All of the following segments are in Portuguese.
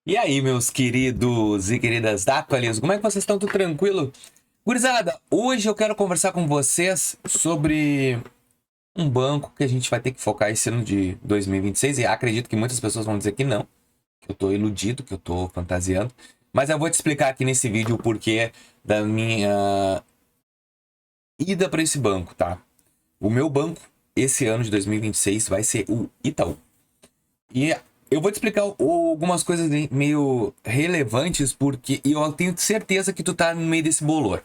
E aí, meus queridos e queridas da Aqualizo, como é que vocês estão? Tudo tranquilo? Gurizada, hoje eu quero conversar com vocês sobre um banco que a gente vai ter que focar esse ano de 2026 e acredito que muitas pessoas vão dizer que não, que eu tô iludido, que eu tô fantasiando, mas eu vou te explicar aqui nesse vídeo o porquê da minha ida para esse banco, tá? O meu banco esse ano de 2026 vai ser o Itaú. E eu vou te explicar algumas coisas meio relevantes, porque eu tenho certeza que tu tá no meio desse bolor.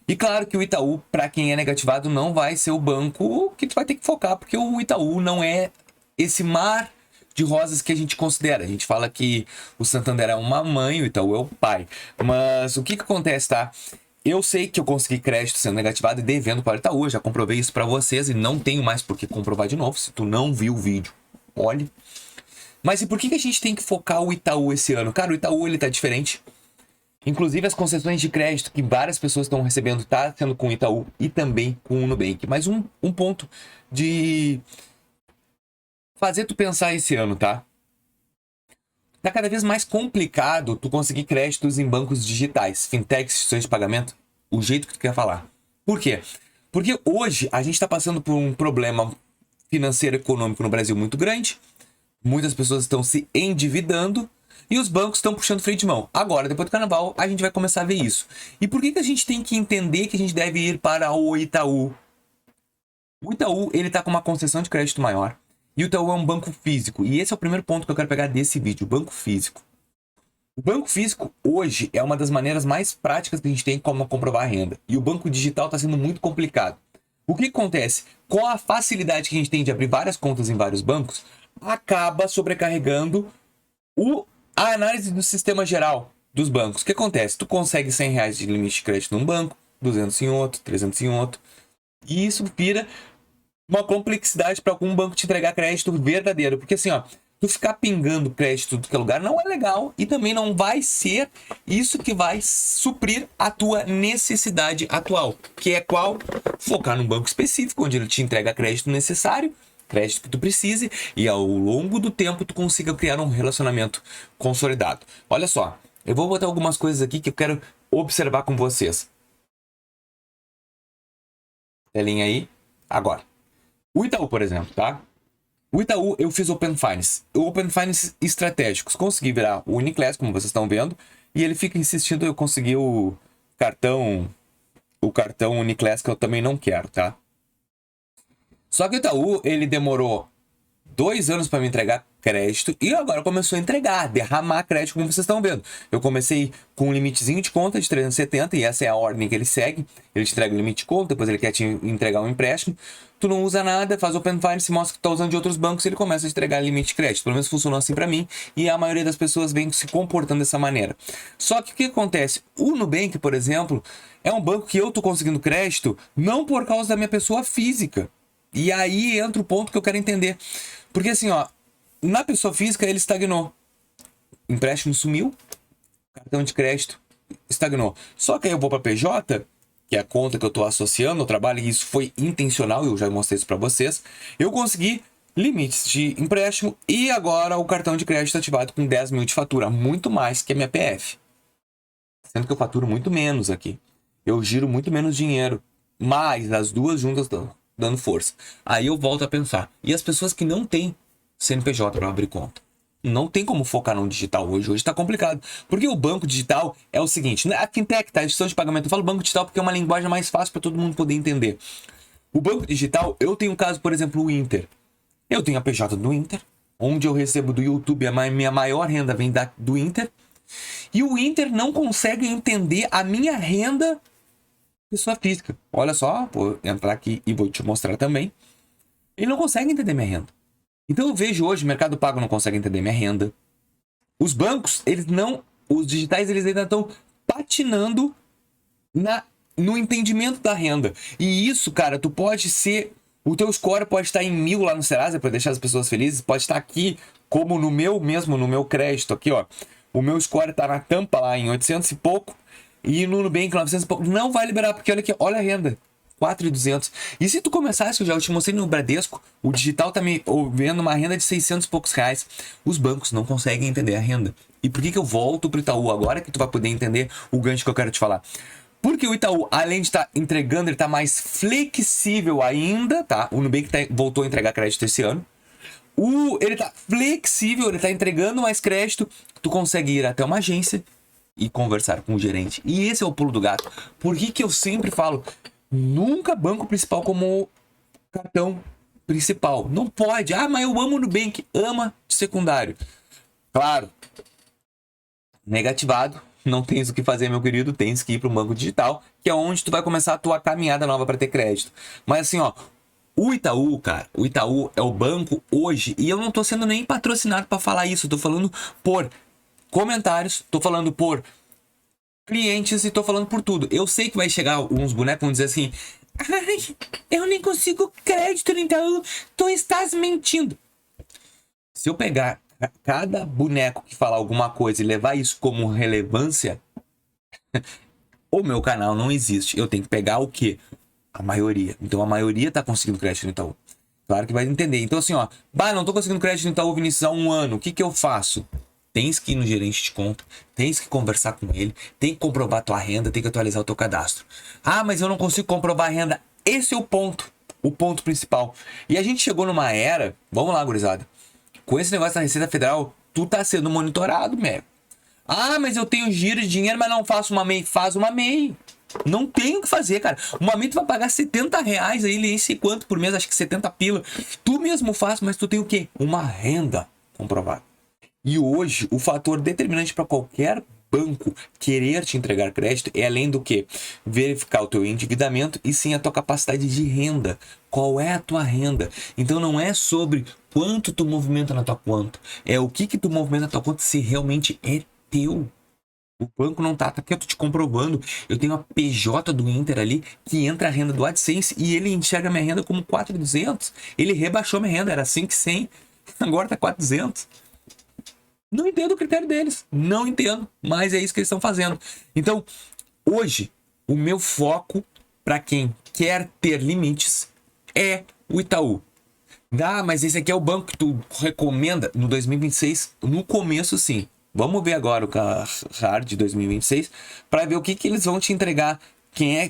E claro que o Itaú, para quem é negativado, não vai ser o banco que tu vai ter que focar, porque o Itaú não é esse mar de rosas que a gente considera. A gente fala que o Santander é uma mãe, o Itaú é o pai. Mas o que acontece, tá? Eu sei que eu consegui crédito sendo negativado e devendo para o Itaú, eu já comprovei isso para vocês e não tenho mais por que comprovar de novo. Se tu não viu o vídeo, olhe. Mas e por que a gente tem que focar o Itaú esse ano? Cara, o Itaú ele tá diferente. Inclusive as concessões de crédito que várias pessoas estão recebendo tá sendo com o Itaú e também com o Nubank. Mas um ponto de fazer tu pensar esse ano, tá? Tá cada vez mais complicado tu conseguir créditos em bancos digitais, fintechs, instituições de pagamento, o jeito que tu quer falar. Por quê? Porque hoje a gente está passando por um problema financeiro econômico no Brasil muito grande. Muitas pessoas estão se endividando e os bancos estão puxando freio de mão. Agora, depois do carnaval, a gente vai começar a ver isso. E por que a gente tem que entender que a gente deve ir para o Itaú? O Itaú, ele tá com uma concessão de crédito maior. E o Itaú é um banco físico. E esse é o primeiro ponto que eu quero pegar desse vídeo, o banco físico. O banco físico, hoje, é uma das maneiras mais práticas que a gente tem como comprovar a renda. E o banco digital está sendo muito complicado. O que acontece? Com a facilidade que a gente tem de abrir várias contas em vários bancos, acaba sobrecarregando a análise do sistema geral dos bancos. O que acontece? Tu consegue R$ 100 de limite de crédito num banco, 200 em outro, 300 em outro. E isso vira uma complexidade para algum banco te entregar crédito verdadeiro. Porque assim, ó, tu ficar pingando crédito do que lugar não é legal e também não vai ser isso que vai suprir a tua necessidade atual. Que é qual? Focar num banco específico, onde ele te entrega crédito necessário, crédito que tu precise, e ao longo do tempo tu consiga criar um relacionamento consolidado. Olha só, eu vou botar algumas coisas aqui que eu quero observar com vocês. Telinha aí, agora. O Itaú, por exemplo, tá? O Itaú, eu fiz Open Finance. O Open Finance estratégicos. Consegui virar o Uniclass, como vocês estão vendo. E ele fica insistindo, eu consegui o cartão Uniclass que eu também não quero, tá? Só que o Itaú, ele demorou 2 anos para me entregar crédito e agora começou a entregar, derramar crédito, como vocês estão vendo. Eu comecei com um limitezinho de conta de 370 e essa é a ordem que ele segue. Ele te entrega o limite de conta, depois ele quer te entregar um empréstimo. Tu não usa nada, faz Open Finance, mostra que tu tá usando de outros bancos e ele começa a te entregar limite de crédito. Pelo menos funcionou assim para mim e a maioria das pessoas vem se comportando dessa maneira. Só que o que acontece? O Nubank, por exemplo, é um banco que eu tô conseguindo crédito não por causa da minha pessoa física. E aí entra o ponto que eu quero entender. Porque assim, ó, na pessoa física ele estagnou. Empréstimo sumiu, cartão de crédito estagnou. Só que aí eu vou para PJ, que é a conta que eu estou associando ao trabalho, e isso foi intencional, eu já mostrei isso para vocês. Eu consegui limites de empréstimo e agora o cartão de crédito ativado com 10 mil de fatura, muito mais que a minha PF. Sendo que eu faturo muito menos aqui. Eu giro muito menos dinheiro, mas as duas juntas dando força. Aí eu volto a pensar. E as pessoas que não têm CNPJ para abrir conta? Não tem como focar no digital hoje. Hoje está complicado. Porque o banco digital é o seguinte: a fintech, tá? A instituição de pagamento. Eu falo banco digital porque é uma linguagem mais fácil para todo mundo poder entender. O banco digital, eu tenho um caso, por exemplo, o Inter. Eu tenho a PJ do Inter, onde eu recebo do YouTube, a minha maior renda vem do Inter. E o Inter não consegue entender a minha renda pessoa física. Olha só, vou entrar aqui e vou te mostrar também. Ele não consegue entender minha renda. Então eu vejo hoje, o Mercado Pago não consegue entender minha renda. Os bancos, eles não... Os digitais, eles ainda estão patinando no entendimento da renda. E isso, cara, tu pode ser... O teu score pode estar em 1000 lá no Serasa, para deixar as pessoas felizes. Pode estar aqui, como no meu crédito aqui, ó. O meu score tá na tampa lá em 800 e pouco. E no Nubank 900 e pouco. Não vai liberar, porque olha aqui, olha a renda. 4.200. E se tu começasse, eu já te mostrei no Bradesco, o digital tá me vendo uma renda de 600 e poucos reais. Os bancos não conseguem entender a renda. E por que eu volto pro Itaú agora que tu vai poder entender o gancho que eu quero te falar? Porque o Itaú, além de estar entregando, ele tá mais flexível ainda, tá? O Nubank voltou a entregar crédito esse ano. Ele tá flexível, ele tá entregando mais crédito. Tu consegue ir até uma agência e conversar com o gerente. E esse é o pulo do gato. Por que eu sempre falo, nunca banco principal como cartão principal? Não pode. Ah, mas eu amo o Nubank. Ama de secundário. Claro. Negativado. Não tens o que fazer, meu querido. Tens que ir para um banco digital, que é onde tu vai começar a tua caminhada nova para ter crédito. Mas assim, ó, o Itaú, cara, o Itaú é o banco hoje, e eu não tô sendo nem patrocinado para falar isso, eu tô falando por comentários, tô falando por clientes e tô falando por tudo. Eu sei que vai chegar uns bonecos vão dizer assim, ai, eu nem consigo crédito no Itaú, tu estás mentindo. Se eu pegar cada boneco que falar alguma coisa e levar isso como relevância, o meu canal não existe. Eu tenho que pegar o quê? A maioria. Então a maioria tá conseguindo crédito no Itaú. Claro que vai entender. Então assim, ó, não tô conseguindo crédito no Itaú, Vinícius, há um ano. O que eu faço? Tens que ir no gerente de conta, tens que conversar com ele, tem que comprovar a tua renda, tem que atualizar o teu cadastro. Ah, mas eu não consigo comprovar a renda. Esse é o ponto principal. E a gente chegou numa era, vamos lá, gurizada, com esse negócio da Receita Federal, tu tá sendo monitorado, meu. Ah, mas eu tenho giro de dinheiro, mas não faço uma MEI. Faz uma MEI. Não tem o que fazer, cara. Uma MEI tu vai pagar 70 reais aí, nem sei quanto por mês, acho que 70 pila. Tu mesmo faz, mas tu tem o quê? Uma renda comprovada. E hoje, o fator determinante para qualquer banco querer te entregar crédito é além do que verificar o teu endividamento e sim a tua capacidade de renda. Qual é a tua renda? Então não é sobre quanto tu movimenta na tua conta, é o que tu movimenta na tua conta se realmente é teu. O banco não tá aqui, eu tô te comprovando. Eu tenho a PJ do Inter ali, que entra a renda do AdSense e ele enxerga minha renda como 4.200. Ele rebaixou minha renda, era 5.100, agora tá 4.200. Não entendo o critério deles, não entendo, mas é isso que eles estão fazendo. Então, hoje, o meu foco para quem quer ter limites é o Itaú. Ah, mas esse aqui é o banco que tu recomenda no 2026? No começo, sim. Vamos ver agora o CAR de 2026 para ver o que eles vão te entregar.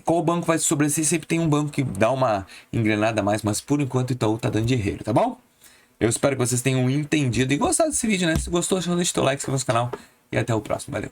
Qual banco vai sobressair? Sempre tem um banco que dá uma engrenada a mais, mas por enquanto o Itaú tá dando de erreiro, tá bom? Eu espero que vocês tenham entendido e gostado desse vídeo, né? Se gostou, deixa o teu like, se inscreva no canal e até o próximo. Valeu!